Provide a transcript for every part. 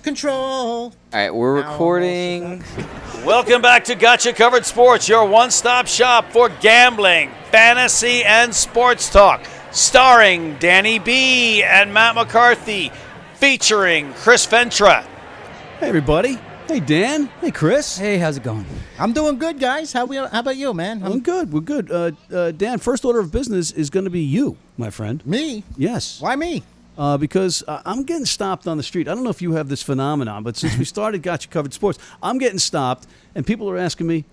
Control. All right, we're recording. Welcome back to Gotcha Covered Sports, your one-stop shop for gambling, fantasy, and sports talk. Starring Danny B. and Matt McCarthy, featuring Chris Ventra. Hey, everybody. Hey, Dan. Hey, Chris. Hey, how's it going? I'm doing good, guys. How about you, man? I'm good. We're good. Dan, first order of business is going to be you, my friend. Me? Yes. Why me? Because I'm getting stopped on the street. I don't know if you have this phenomenon, but since we started Gotcha Covered Sports, I'm getting stopped, and people are asking me,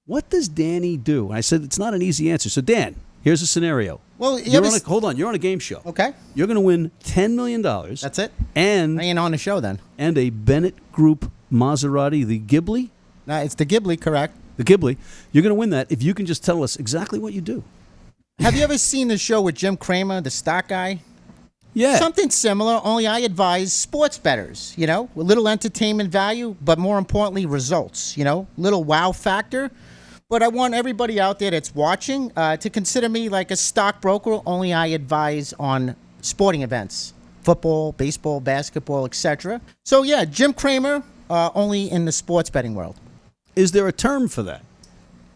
what does Danny do? And I said, it's not an easy answer. So, Dan, here's a scenario. Well, hold on. You're on a game show. Okay. You're going to win $10 million. That's it? And I ain't on the show then. And a Bennett Group Maserati, the Ghibli. No, it's the Ghibli, correct. The Ghibli. You're going to win that if you can just tell us exactly what you do. Have you ever seen the show with Jim Cramer, the stock guy? Yeah. Something similar, only I advise sports bettors, with a little entertainment value, but more importantly, results, little wow factor. But I want everybody out there that's watching to consider me like a stockbroker. Only I advise on sporting events, football, baseball, basketball, etc. So, yeah, Jim Cramer, only in the sports betting world. Is there a term for that?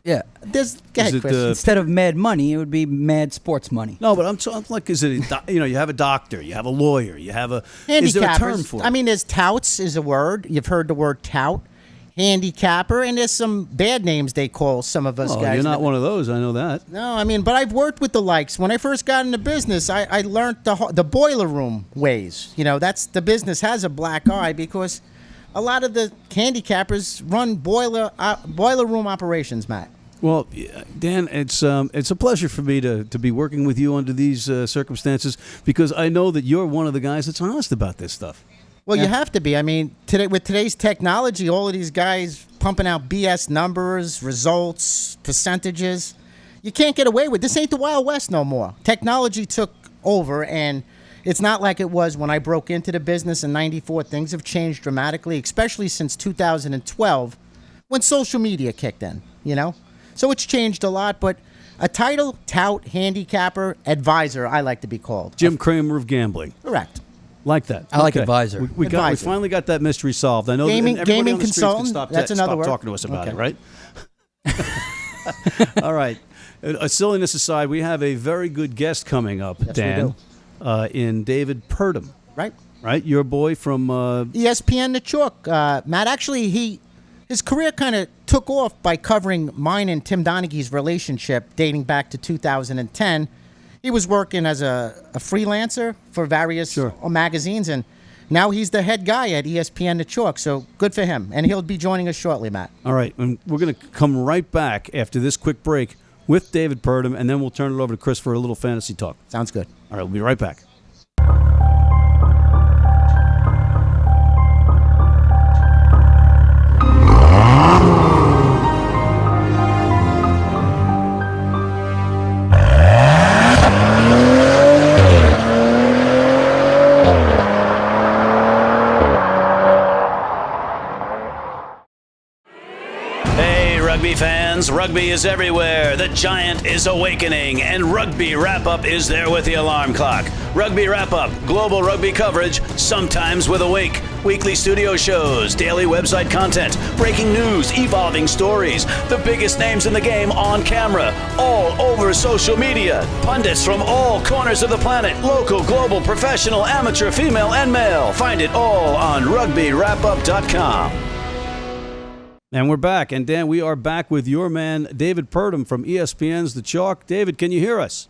Yeah. Go ahead, Chris. Instead of mad money, it would be mad sports money. No, but I'm like, is it, you have a doctor, you have a lawyer, you have a, is there a term for it? I mean, there's touts is a word. You've heard the word tout. Handicapper, and there's some bad names they call some of us guys. You're not one of those, I know that. No, but I've worked with the likes. When I first got into business, I learned the boiler room ways. That's the business has a black eye because a lot of the handicappers run boiler room operations, Matt. Well, Dan, it's a pleasure for me to be working with you under these circumstances because I know that you're one of the guys that's honest about this stuff. Well, you have to be. I mean, with today's technology, all of these guys pumping out BS numbers, results, percentages, you can't get away with this. Ain't the Wild West no more. Technology took over, and it's not like it was when I broke into the business in '94. Things have changed dramatically, especially since 2012 when social media kicked in, So it's changed a lot, but a title, tout, handicapper, advisor, I like to be called. Jim Cramer of gambling. Correct. Like that. I like advisor. We finally got that mystery solved. I know gaming everybody on the consultant. Stop Word. Talking to us about it, right? All right. Silliness aside, we have a very good guest coming up, yes, Dan, in David Purdum. Right. Right? Your boy from ESPN The Chalk. Matt, actually, his career kind of took off by covering mine and Tim Donaghy's relationship dating back to 2010. He was working as a freelancer for various magazines, and now he's the head guy at ESPN The Chalk, so good for him. And he'll be joining us shortly, Matt. All right, and we're going to come right back after this quick break with David Purdum, and then we'll turn it over to Chris for a little fantasy talk. Sounds good. All right, we'll be right back. Fans, rugby is everywhere. The giant is awakening, and Rugby Wrap-Up is there with the alarm clock. Rugby Wrap-Up, global rugby coverage, sometimes with a wake. Weekly studio shows, daily website content, breaking news, evolving stories, the biggest names in the game on camera, all over social media. Pundits from all corners of the planet, local, global, professional, amateur, female, and male. Find it all on rugbywrapup.com. And we're back. And, Dan, we are back with your man, David Purdum from ESPN's The Chalk. David, can you hear us?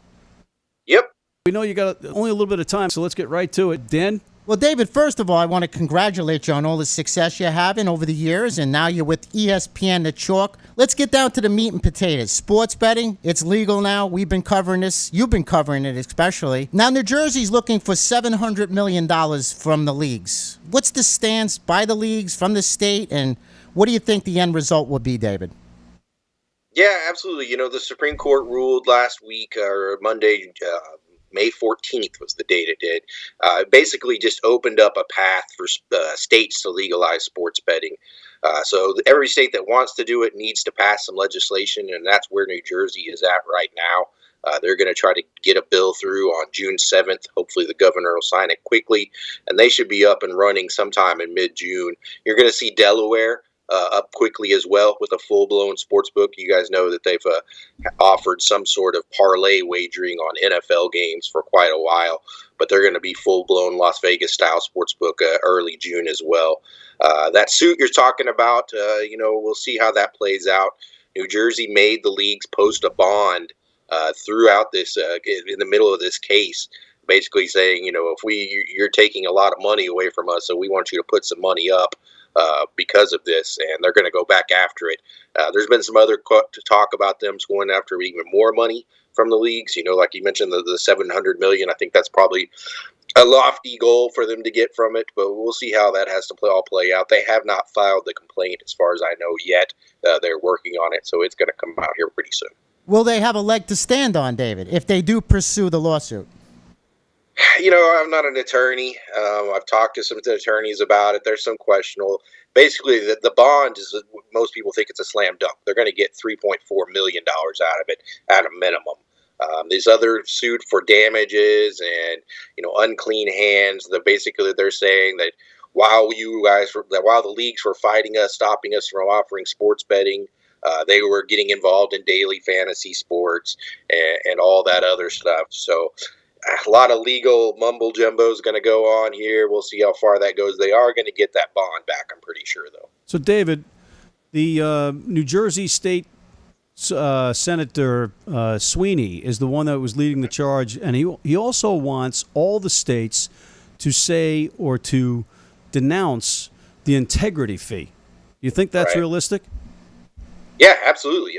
Yep. We know you got only a little bit of time, so let's get right to it. Dan? Well, David, first of all, I want to congratulate you on all the success you're having over the years, and now you're with ESPN The Chalk. Let's get down to the meat and potatoes. Sports betting, it's legal now. We've been covering this. You've been covering it especially. Now, New Jersey's looking for $700 million from the leagues. What's the stance by the leagues, from the state, and what do you think the end result will be, David? Yeah, absolutely. The Supreme Court ruled last week, or Monday, May 14th was the date it did. Basically just opened up a path for states to legalize sports betting. So every state that wants to do it needs to pass some legislation, and that's where New Jersey is at right now. They're going to try to get a bill through on June 7th. Hopefully the governor will sign it quickly, and they should be up and running sometime in mid-June. You're going to see Delaware up quickly as well with a full-blown sports book. You guys know that they've offered some sort of parlay wagering on NFL games for quite a while, but they're going to be full-blown Las Vegas-style sports book early June as well. That suit you're talking about, we'll see how that plays out. New Jersey made the leagues post a bond throughout this, in the middle of this case, basically saying, if you're taking a lot of money away from us, so we want you to put some money up because of this, and they're going to go back after it. There's been some other talk about them going after even more money from the leagues. Like you mentioned, the $700 million. I think that's probably a lofty goal for them to get from it, but we'll see how that has to all play out. They have not filed the complaint, as far as I know, yet. They're working on it, so it's going to come out here pretty soon. Will they have a leg to stand on, David, if they do pursue the lawsuit? I'm not an attorney. I've talked to some attorneys about it. There's some questionable. Basically, the bond is, most people think it's a slam dunk. They're going to get $3.4 million out of it at a minimum. These other suit for damages and unclean hands. They're saying that while the leagues were fighting us, stopping us from offering sports betting, they were getting involved in daily fantasy sports and all that other stuff. So a lot of legal mumbo jumbo is going to go on here. We'll see how far that goes. They are going to get that bond back, I'm pretty sure, though. So, David, the New Jersey State Senator Sweeney is the one that was leading the charge, and he also wants all the states to say or to denounce the integrity fee. You think that's realistic? Yeah, absolutely.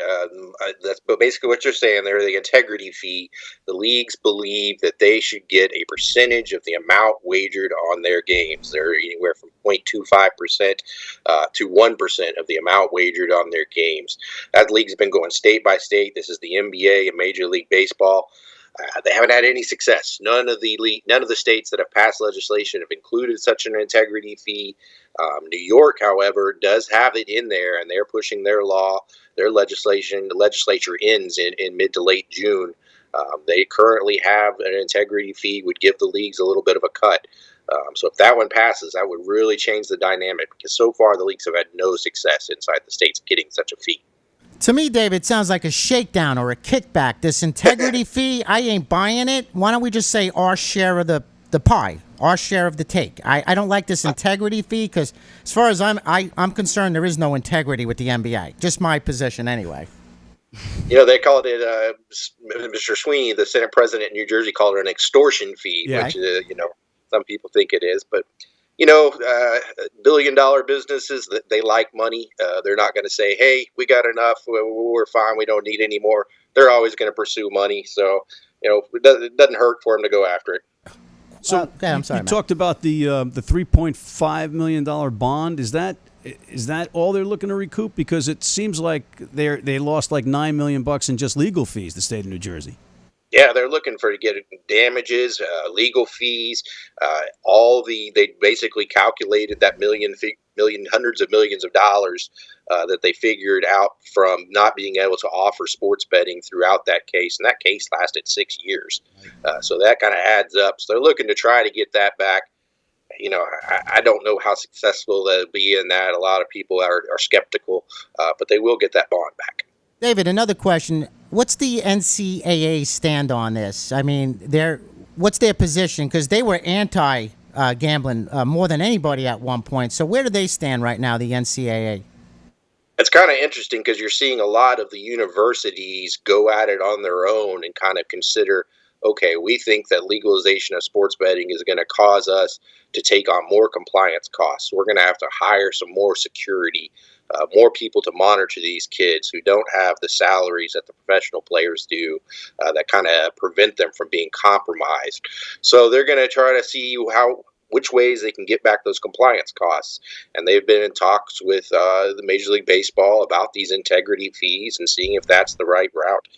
That's basically what you're saying there. The integrity fee, the leagues believe that they should get a percentage of the amount wagered on their games. They're anywhere from 0.25% to 1% of the amount wagered on their games. That league's been going state by state. This is the NBA and Major League Baseball. They haven't had any success. None of the states that have passed legislation have included such an integrity fee. New York, however, does have it in there, and they're pushing their law, their legislation. The legislature ends in mid to late June. They currently have an integrity fee, would give the leagues a little bit of a cut. So if that one passes, that would really change the dynamic, because so far the leagues have had no success inside the states getting such a fee. To me, David, it sounds like a shakedown or a kickback. This integrity fee, I ain't buying it. Why don't we just say our share of the pie, our share of the take? I don't like this integrity fee because, as far as I'm concerned, there is no integrity with the NBA. Just my position, anyway. They called it, Mr. Sweeney, the Senate president in New Jersey, called it an extortion fee, which, some people think it is. But, billion-dollar businesses, they like money. They're not going to say, hey, we got enough, we're fine, we don't need any more. They're always going to pursue money. So, it doesn't hurt for them to go after it. So I'm sorry, you Matt. talked about the $3.5 million bond. Is that all they're looking to recoup? Because it seems like they lost like $9 million in just legal fees, the state of New Jersey. Yeah, they're looking to get damages, legal fees, they basically calculated that hundreds of millions of dollars that they figured out from not being able to offer sports betting throughout that case. And that case lasted 6 years. So that kind of adds up. So they're looking to try to get that back. I don't know how successful they'll be in that. A lot of people are skeptical, but they will get that bond back. David, another question. What's the NCAA stand on this? I mean, what's their position? Because they were anti-gambling more than anybody at one point. So where do they stand right now, the NCAA? It's kind of interesting because you're seeing a lot of the universities go at it on their own and kind of consider, okay, we think that legalization of sports betting is going to cause us to take on more compliance costs. We're going to have to hire some more security, more people to monitor these kids who don't have the salaries that the professional players do, that kind of prevent them from being compromised. So they're going to try to see which ways they can get back those compliance costs. And they've been in talks with the Major League Baseball about these integrity fees and seeing if that's the right route.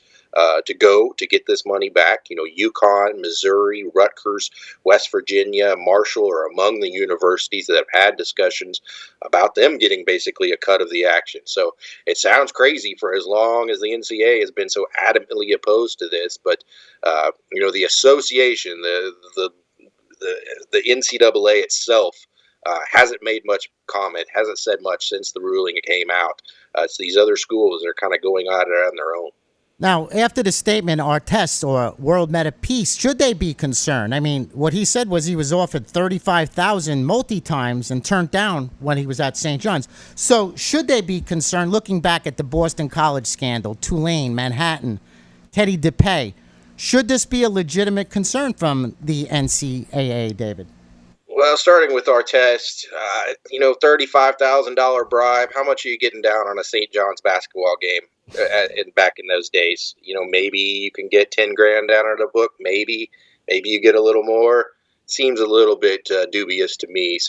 to go to get this money back. UConn, Missouri, Rutgers, West Virginia, Marshall are among the universities that have had discussions about them getting basically a cut of the action. So it sounds crazy for as long as the NCAA has been so adamantly opposed to this, but the association, the NCAA itself hasn't made much comment, hasn't said much since the ruling came out. It's these other schools that are kind of going at it on their own. Now, after the statement, our tests or World Meta Peace, should they be concerned? I mean, what he said was he was offered $35,000 multi-times and turned down when he was at St. John's. So should they be concerned, looking back at the Boston College scandal, Tulane, Manhattan, Teddy DePay, should this be a legitimate concern from the NCAA, David? Well, starting with our test, $35,000 bribe. How much are you getting down on a St. John's basketball game back in those days? Maybe you can get 10 grand down on the book. Maybe you get a little more. Seems a little bit dubious to me.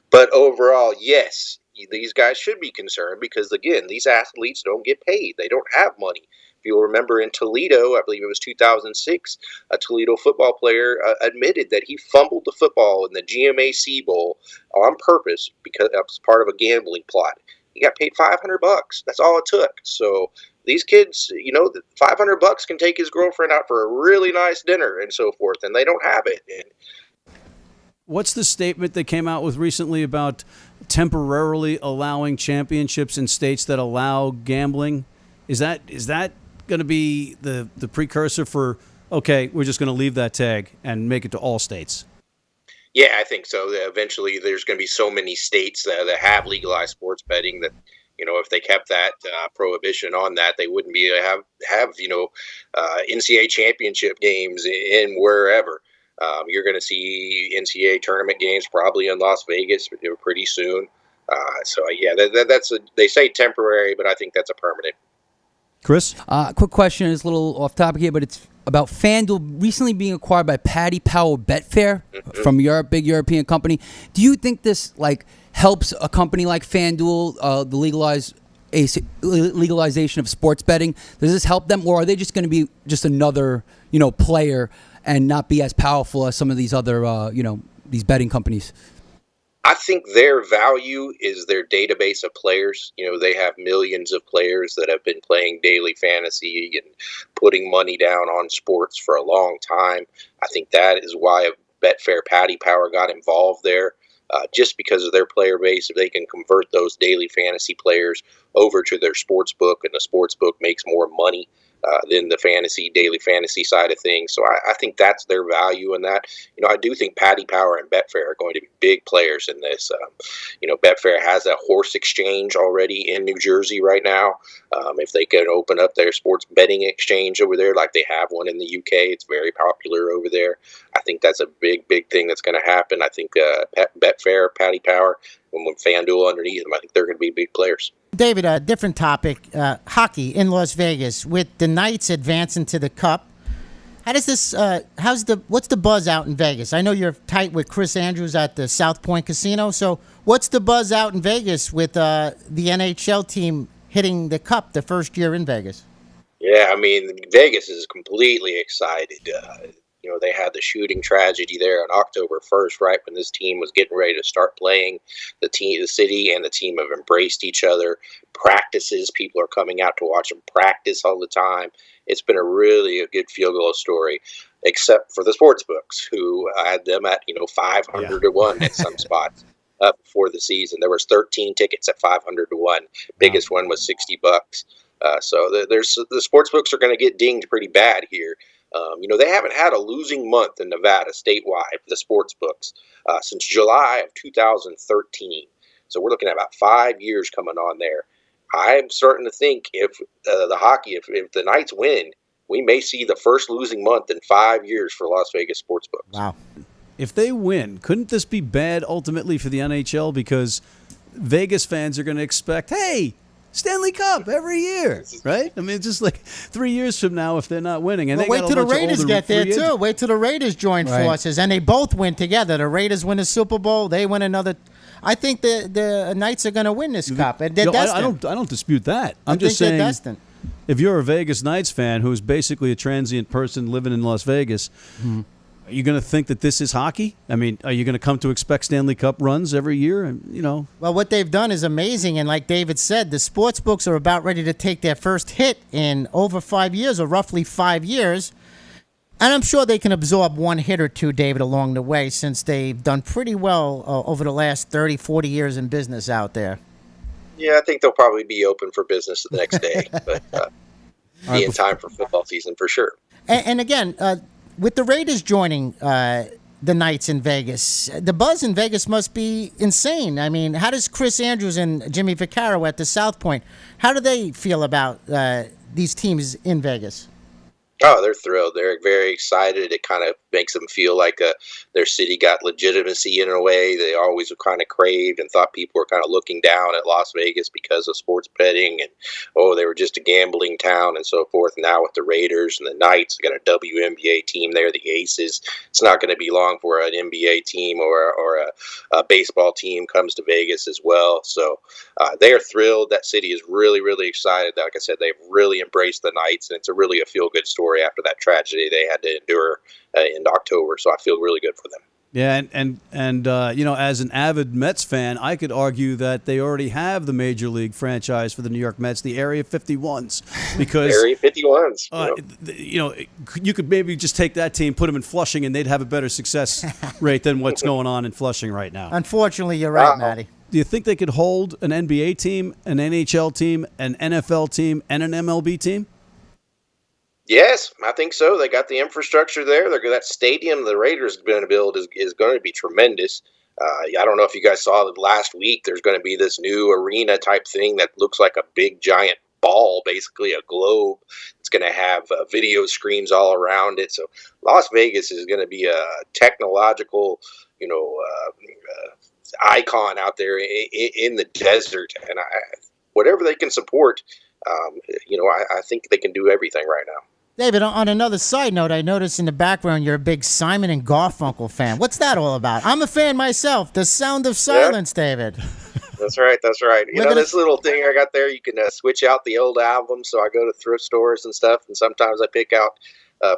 But overall, yes, these guys should be concerned because, again, these athletes don't get paid. They don't have money. If you'll remember in Toledo, I believe it was 2006, a Toledo football player admitted that he fumbled the football in the GMAC Bowl on purpose because that was part of a gambling plot. He got paid $500. That's all it took. So these kids, $500 can take his girlfriend out for a really nice dinner and so forth, and they don't have it. What's the statement they came out with recently about temporarily allowing championships in states that allow gambling? Is that going to be the precursor for, okay, we're just going to leave that tag and make it to all states? Yeah, I think so. Eventually, there's going to be so many states that have legalized sports betting that, if they kept that prohibition on that, they wouldn't be have NCAA championship games in wherever. You're going to see NCAA tournament games probably in Las Vegas pretty soon. They say temporary, but I think that's a permanent. Chris? Quick question. It's a little off topic here, but it's about FanDuel recently being acquired by Paddy Power Betfair from Europe, big European company. Do you think this helps a company like FanDuel, the legalization of sports betting? Does this help them, or are they just going to be just another player and not be as powerful as some of these other these betting companies? I think their value is their database of players. They have millions of players that have been playing daily fantasy and putting money down on sports for a long time. I think that is why Betfair Paddy Power got involved there, just because of their player base. If they can convert those daily fantasy players over to their sports book, and the sports book makes more money than the daily fantasy side of things. So I think that's their value in that. I do think Paddy Power and Betfair are going to be big players in this. Betfair has a horse exchange already in New Jersey right now. If they can open up their sports betting exchange over there, like they have one in the UK, it's very popular over there. I think that's a big thing that's going to happen. I think Betfair, Paddy Power, and with FanDuel underneath them, I think they're going to be big players. David, a different topic, hockey in Las Vegas with the Knights advancing to the Cup. How does this? What's the buzz out in Vegas? I know you're tight with Chris Andrews at the South Point Casino. So what's the buzz out in Vegas with the NHL team hitting the Cup the first year in Vegas? Yeah, I mean, Vegas is completely excited. They had the shooting tragedy there on October 1st, right when this team was getting ready to start playing. The city and the team have embraced each other. Practices, people are coming out to watch them practice all the time. It's been a good field goal story, except for the sports books, who had them at 500 to 1 at some spots before the season. There was 13 tickets at 500 to 1. Biggest one was $60. So the sports books are going to get dinged pretty bad here. They haven't had a losing month in Nevada statewide, the sports books, since July of 2013. So we're looking at about 5 years coming on there. I'm starting to think if the Knights win, we may see the first losing month in 5 years for Las Vegas sportsbooks. Wow. If they win, couldn't this be bad ultimately for the NHL? Because Vegas fans are going to expect, hey, Stanley Cup every year, right? I mean, it's just like 3 years from now if they're not winning. And wait till the Raiders get there, too. Wait till the Raiders join forces, and they both win together. The Raiders win the Super Bowl. They win another. I think the Knights are going to win this Cup. And they're destined. I don't dispute that. I'm just saying they're destined. if you're a Vegas Knights fan who's basically a transient person living in Las Vegas, are you going to think that this is hockey? I mean, are you going to come to expect Stanley Cup runs every year? And, Well, what they've done is amazing, and like David said, the sports books are about ready to take their first hit in over 5 years, or roughly 5 years. And I'm sure they can absorb one hit or two, David, along the way, since they've done pretty well over the last 30, 40 years in business out there. Yeah, I think they'll probably be open for business the next day, but be in time for football season for sure. And again, with the Raiders joining the Knights in Vegas, the buzz in Vegas must be insane. I mean, how does Chris Andrews and Jimmy Vaccaro at the South Point, how do they feel about these teams in Vegas? Oh, they're thrilled. They're very excited. It kind of makes them feel like their city got legitimacy in a way they always kind of craved and thought people were kind of looking down at Las Vegas because of sports betting and, they were just a gambling town and so forth. Now with the Raiders and the Knights, they got a WNBA team there, the Aces. It's not going to be long for an NBA team or a baseball team comes to Vegas as well. So they are thrilled. That city is really, really excited. Like I said, they've really embraced the Knights, and it's really a feel-good story after that tragedy they had to endure in October. So I feel really good for them. Yeah, and as an avid Mets fan, I could argue that they already have the Major League franchise for the New York Mets, the Area 51s, because Area 51s. You could maybe just take that team, put them in Flushing, and they'd have a better success rate than what's going on in Flushing right now. Unfortunately, you're right, Matty. Do you think they could hold an NBA team, an NHL team, an NFL team, and an MLB team? Yes, I think so. They got the infrastructure there. That stadium the Raiders are going to build is going to be tremendous. I don't know if you guys saw that last week. There's going to be this new arena type thing that looks like a big giant ball, basically a globe. It's going to have video screens all around it. So Las Vegas is going to be a technological, icon out there in the desert. And whatever they can support, I think they can do everything right now. David, on another side note, I noticed in the background you're a big Simon and Garfunkel fan. What's that all about? I'm a fan myself. The Sound of Silence, yeah. David. That's right. This little thing I got there, you can switch out the old albums. So I go to thrift stores and stuff, and sometimes I pick out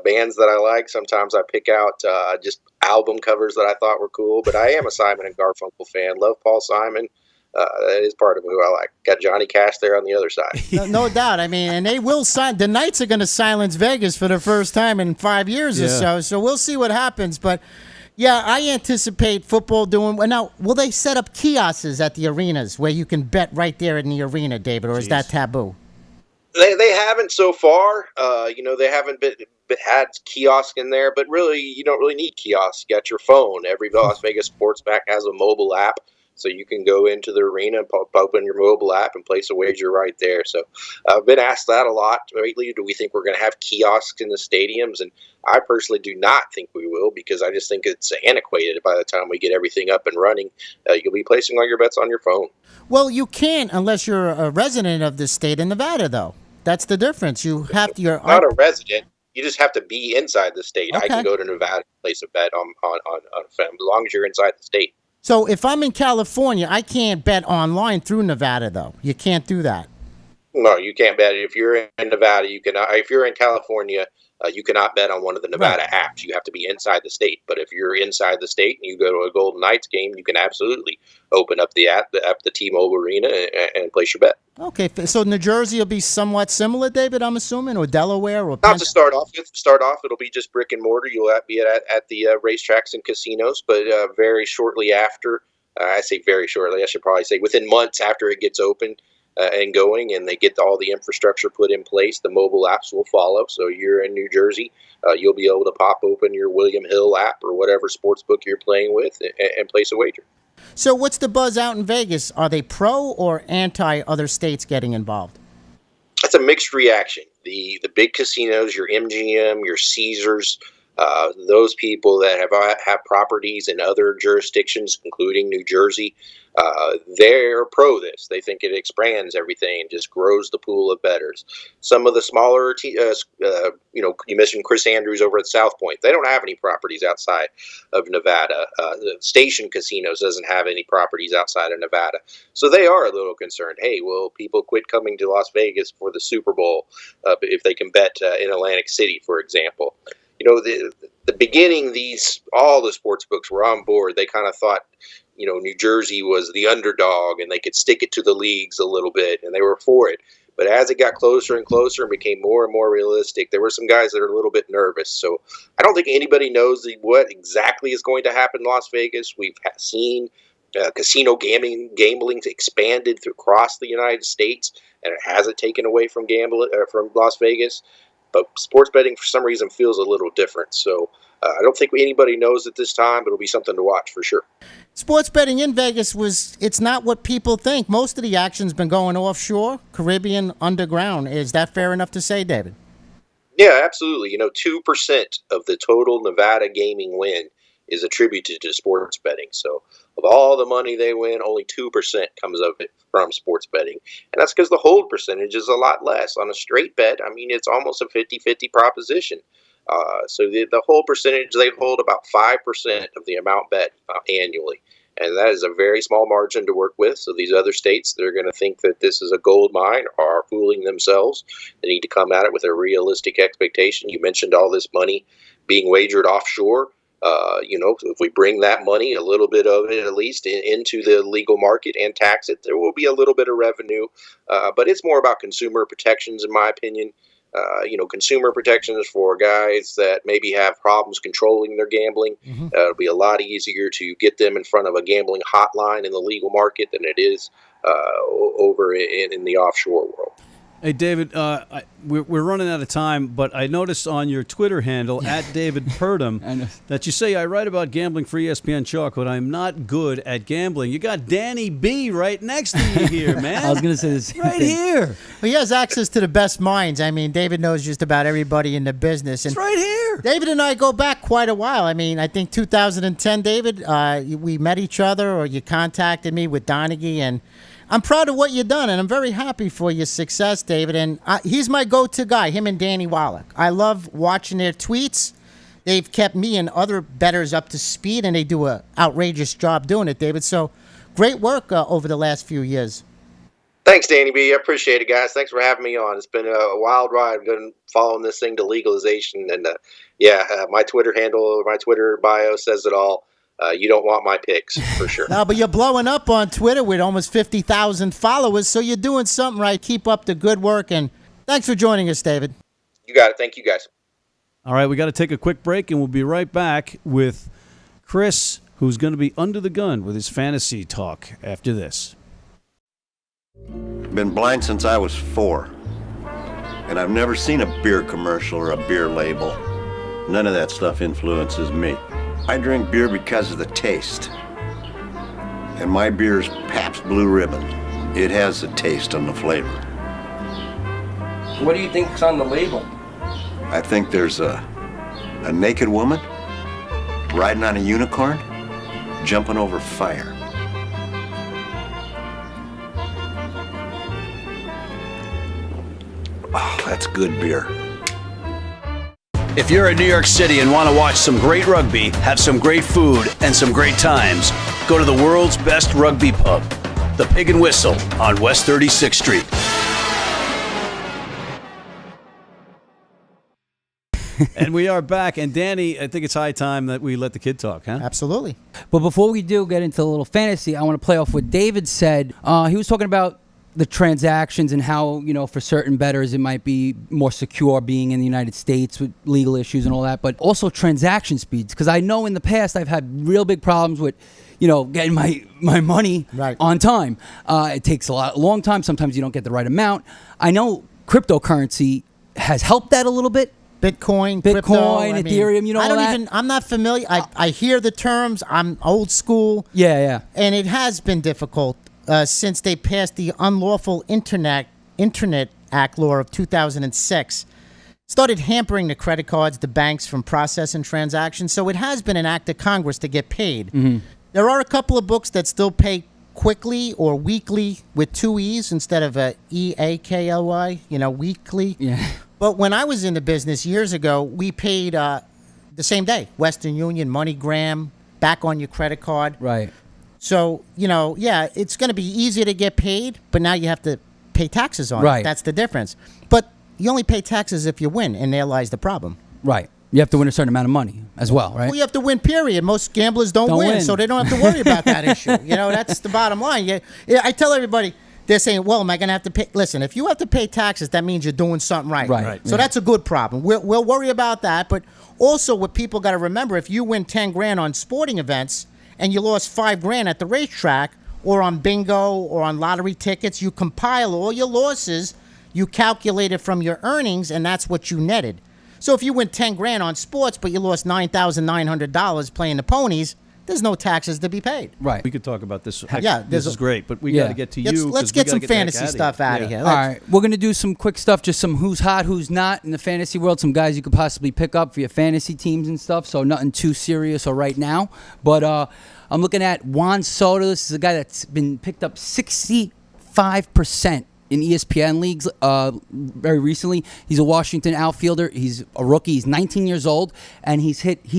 bands that I like. Sometimes I pick out just album covers that I thought were cool. But I am a Simon and Garfunkel fan. Love Paul Simon. That is part of who I like. Got Johnny Cash there on the other side. No doubt. I mean, and they will the Knights are going to silence Vegas for the first time in 5 years or so. So we'll see what happens. But yeah, I anticipate football doing. Now, will they set up kiosks at the arenas where you can bet right there in the arena, David, or is that taboo? They haven't so far. They haven't had kiosks in there, but really, you don't really need kiosks. You got your phone. Every Las Vegas Sportsback has a mobile app. So you can go into the arena and open your mobile app and place a wager right there. So I've been asked that a lot lately. Do we think we're going to have kiosks in the stadiums? And I personally do not think we will, because I just think it's antiquated by the time we get everything up and running. You'll be placing all your bets on your phone. Well, you can't unless you're a resident of the state of Nevada, though. That's the difference. You have to. You're not a resident. You just have to be inside the state. Okay. I can go to Nevada and place a bet on a film as long as you're inside the state. So if I'm in California, I can't bet online through Nevada, though. You can't do that. No, you can't bet. If you're in Nevada, you cannot. If you're in California, you cannot bet on one of the Nevada apps. You have to be inside the state. But if you're inside the state and you go to a Golden Knights game, you can absolutely open up the app, the T-Mobile Arena, and place your bet. Okay, so New Jersey will be somewhat similar, David, I'm assuming, or Delaware, or not to start off. It'll be just brick and mortar. You'll be at the racetracks and casinos, but very shortly after, I say very shortly, I should probably say within months after it gets open and going, and they get all the infrastructure put in place, the mobile apps will follow. So you're in New Jersey, you'll be able to pop open your William Hill app or whatever sports book you're playing with and place a wager. So what's the buzz out in Vegas? Are they pro or anti other states getting involved? It's a mixed reaction. The big casinos, your MGM, your Caesars, Those people that have properties in other jurisdictions, including New Jersey, they're pro this. They think it expands everything and just grows the pool of bettors. Some of the smaller, you mentioned Chris Andrews over at South Point. They don't have any properties outside of Nevada. The Station Casinos doesn't have any properties outside of Nevada. So they are a little concerned. Hey, will people quit coming to Las Vegas for the Super Bowl if they can bet in Atlantic City, for example? The beginning, all the sports books were on board. They kind of thought, New Jersey was the underdog and they could stick it to the leagues a little bit, and they were for it. But as it got closer and closer and became more and more realistic, there were some guys that are a little bit nervous. So I don't think anybody knows what exactly is going to happen in Las Vegas. We've seen casino gambling expanded across the United States, and it hasn't taken away from from Las Vegas. But sports betting, for some reason, feels a little different. So I don't think anybody knows at this time, but it'll be something to watch for sure. Sports betting in Vegas it's not what people think. Most of the action's been going offshore, Caribbean, underground. Is that fair enough to say, David? Yeah, absolutely. 2% of the total Nevada gaming win is attributed to sports betting. So of all the money they win, only 2% comes of it from sports betting. And that's because the hold percentage is a lot less. On a straight bet, it's almost a 50-50 proposition. So the whole percentage, they hold about 5% of the amount bet annually. And that is a very small margin to work with. So these other states that are going to think that this is a gold mine are fooling themselves. They need to come at it with a realistic expectation. You mentioned all this money being wagered offshore. If we bring that money, a little bit of it at least, into the legal market and tax it, there will be a little bit of revenue. But it's more about consumer protections, in my opinion. Consumer protections for guys that maybe have problems controlling their gambling. Mm-hmm. It'll be a lot easier to get them in front of a gambling hotline in the legal market than it is over in the offshore world. Hey, David, we're running out of time, but I noticed on your Twitter handle, @DavidPurdum, that you say, I write about gambling for ESPN Chalk, but I'm not good at gambling. You got Danny B right next to you here, man. I was going to say this. Right here. Well, he has access to the best minds. David knows just about everybody in the business. And It's right here. David and I go back quite a while. I think 2010, David, we met each other, or you contacted me with Donaghy, and I'm proud of what you've done, and I'm very happy for your success, David. And he's my go-to guy, him and Danny Wallach. I love watching their tweets. They've kept me and other bettors up to speed, and they do an outrageous job doing it, David. So great work over the last few years. Thanks, Danny B. I appreciate it, guys. Thanks for having me on. It's been a wild ride. I've been following this thing to legalization. And, my Twitter handle, my Twitter bio says it all. You don't want my picks, for sure. No, but you're blowing up on Twitter with almost 50,000 followers, so you're doing something right. Keep up the good work, and thanks for joining us, David. You got it. Thank you, guys. All right, we got to take a quick break, and we'll be right back with Chris, who's going to be under the gun with his fantasy talk after this. Been blind since I was 4, and I've never seen a beer commercial or a beer label. None of that stuff influences me. I drink beer because of the taste. And my beer's Pabst Blue Ribbon. It has the taste and the flavor. What do you think's on the label? I think there's a naked woman riding on a unicorn, jumping over fire. Oh, that's good beer. If you're in New York City and want to watch some great rugby, have some great food, and some great times, go to the world's best rugby pub, the Pig and Whistle on West 36th Street. And we are back. And Danny, I think it's high time that we let the kid talk, huh? Absolutely. But before we do get into a little fantasy, I want to play off what David said. He was talking about the transactions and how, for certain bettors, it might be more secure being in the United States with legal issues and all that, but also transaction speeds. Because I know in the past I've had real big problems with, getting my money right on time. It takes a long time. Sometimes you don't get the right amount. I know cryptocurrency has helped that a little bit. Bitcoin, crypto, Ethereum, I'm not familiar. I hear the terms. I'm old school. Yeah. And it has been difficult since they passed the Unlawful Internet Act law of 2006. started hampering the credit cards, the banks from processing transactions. So it has been an act of Congress to get paid. Mm-hmm. There are a couple of books that still pay quickly or weekly with 2 E's instead of a EAKLY, weekly. Yeah. But when I was in the business years ago, we paid the same day. Western Union, MoneyGram, back on your credit card. Right. So, it's going to be easier to get paid, but now you have to pay taxes on it. Right. That's the difference. But you only pay taxes if you win, and there lies the problem. Right. You have to win a certain amount of money as well, right? Well, you have to win, period. Most gamblers don't win, so they don't have to worry about that issue. That's the bottom line. I tell everybody, they're saying, well, am I going to have to pay? Listen, if you have to pay taxes, that means you're doing something right. Right. So that's a good problem. We'll worry about that. But also what people got to remember, if you win 10 grand on sporting events and you lost 5 grand at the racetrack or on bingo or on lottery tickets, you compile all your losses, you calculate it from your earnings, and that's what you netted. So if you win 10 grand on sports, but you lost $9,900 playing the ponies, there's no taxes to be paid. Right. We could talk about this. Yeah, This is great, but we got to get to you. Let's get some fantasy stuff out of here. All right. We're going to do some quick stuff, just some who's hot, who's not in the fantasy world, some guys you could possibly pick up for your fantasy teams and stuff, so nothing too serious or right now. But I'm looking at Juan Soto. This is a guy that's been picked up 65% in ESPN leagues very recently. He's a Washington outfielder. He's a rookie. He's 19 years old, and he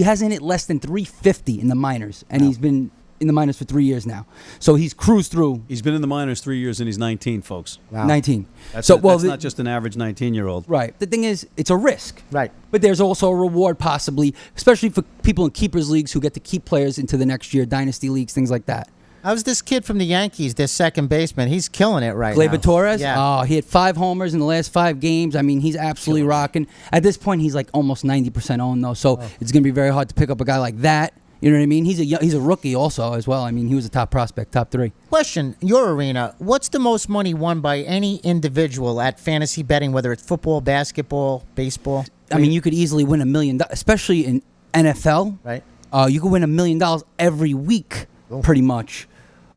hasn't hit less than 350 in the minors, and he's been in the minors for 3 years now. So he's cruised through. He's been in the minors 3 years, and he's 19, folks. Wow. 19. That's So that's not just an average 19-year-old. Right. The thing is, it's a risk. Right. But there's also a reward possibly, especially for people in keepers leagues who get to keep players into the next year, dynasty leagues, things like that. How's this kid from the Yankees, their second baseman? He's killing it right now. Gleyber Torres? Yeah. Oh, he had 5 homers in the last 5 games. I mean, he's absolutely rocking. At this point, he's like almost 90% owned, though, so it's going to be very hard to pick up a guy like that. You know what I mean? He's a rookie also as well. I mean, he was a top prospect, top 3. Question, your arena, what's the most money won by any individual at fantasy betting, whether it's football, basketball, baseball? I mean, you could easily win $1 million, especially in NFL. Right. You could win $1 million every week, pretty much.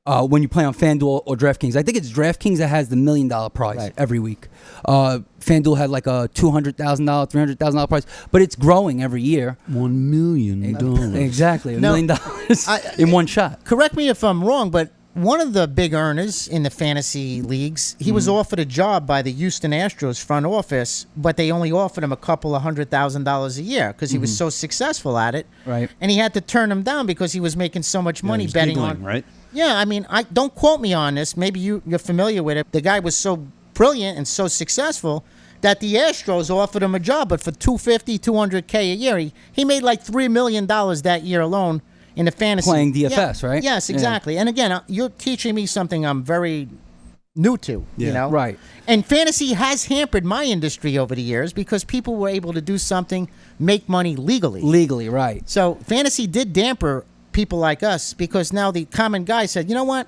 When you play on FanDuel or DraftKings. I think it's DraftKings that has the $1 million prize every week. FanDuel had like a $200,000, $300,000 prize, but it's growing every year. $1 million. Exactly, $1 million in one shot. Correct me if I'm wrong, but one of the big earners in the fantasy leagues, he was offered a job by the Houston Astros front office, but they only offered him a couple of $100,000 a year because he was so successful at it. Right. And he had to turn him down because he was making so much money betting giggling, on. right? Yeah, I mean, don't quote me on this. Maybe you're familiar with it. The guy was so brilliant and so successful that the Astros offered him a job, but for $250,000, $200K a year, he made like $3 million that year alone in the fantasy. Playing DFS, right? Yes, exactly. Yeah. And again, you're teaching me something I'm very new to, you know? Right. And fantasy has hampered my industry over the years because people were able to do something, make money legally. Legally, right. So fantasy did damper people like us because now the common guy said, you know what?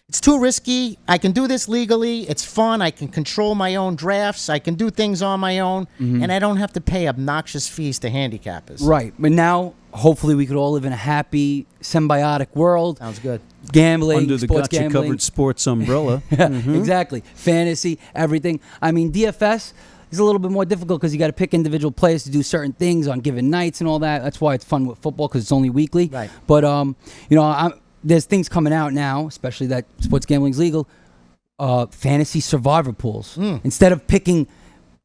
It's too risky. I can do this legally. It's fun. I can control my own drafts. I can do things on my own. And I don't have to pay obnoxious fees to handicappers. Right. But now, hopefully, we could all live in a happy, symbiotic world. Sounds good. Gambling, Under the sports gotcha gambling. covered sports umbrella. Exactly. Fantasy, everything. I mean, DFS is a little bit more difficult because you got to pick individual players to do certain things on given nights and all that. That's why it's fun with football because it's only weekly. Right. But there's things coming out now, especially that sports gambling's legal. Fantasy survivor pools. Instead of picking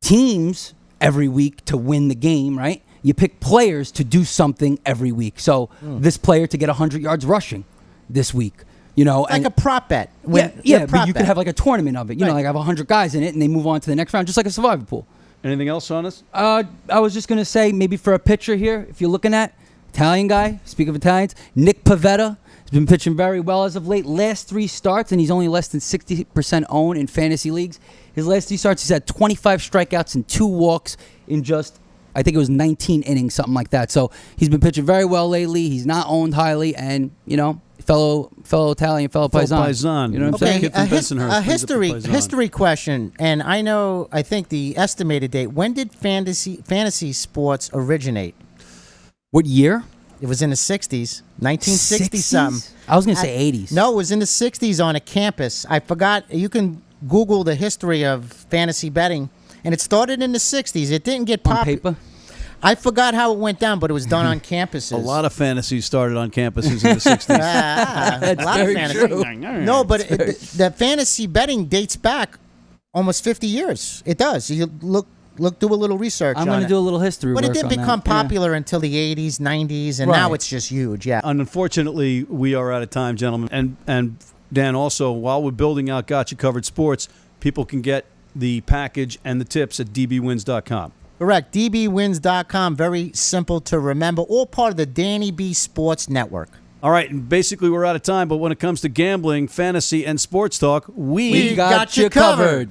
teams every week to win the game, right? You pick players to do something every week. So this player to get 100 yards rushing this week. You know, Like a prop bet. but you could have like a tournament of it. You know, like have 100 guys in it, and they move on to the next round, just like a survivor pool. Anything else on us? I was just gonna say maybe for a pitcher here, if you're looking at Italian guy. Speak of Italians, Nick Pivetta has been pitching very well as of late. Last 3 starts, and he's only less than 60% owned in fantasy leagues. His last 3 starts, he's had 25 strikeouts and 2 walks in just, I think it was 19 innings, something like that. So he's been pitching very well lately. He's not owned highly, and fellow Italian, fellow Paisan. You know what I'm saying? Kid from Bensonhurst a brings up the Paisan. history question, and I think the estimated date. When did fantasy sports originate? What year? It was in the 60s, 1960 something. I was gonna say 80s. No, it was in the 60s on a campus. I forgot. You can Google the history of fantasy betting. and it started in the 60s. It didn't get On popular. paper. I forgot how it went down, but it was done on campuses. A lot of fantasies started on campuses in the 60s. That's a lot very of fantasy. true. No, but the fantasy betting dates back almost 50 years. It does. You do a little research. I'm going to do a little history But it work didn't on become that. Yeah. popular until the 80s, 90s, and Right. now it's just huge. Yeah. Unfortunately, we are out of time, gentlemen. And Dan, also, while we're building out Gotcha Covered Sports, people can get the package and the tips at dbwins.com. Correct. dbwins.com. Very simple to remember. All part of the Danny B Sports Network. All right, and basically we're out of time, but when it comes to gambling, fantasy, and sports talk, We got you covered.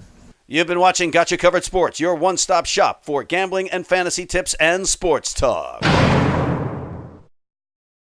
You've been watching Gotcha Covered Sports, your one-stop shop for gambling and fantasy tips and sports talk.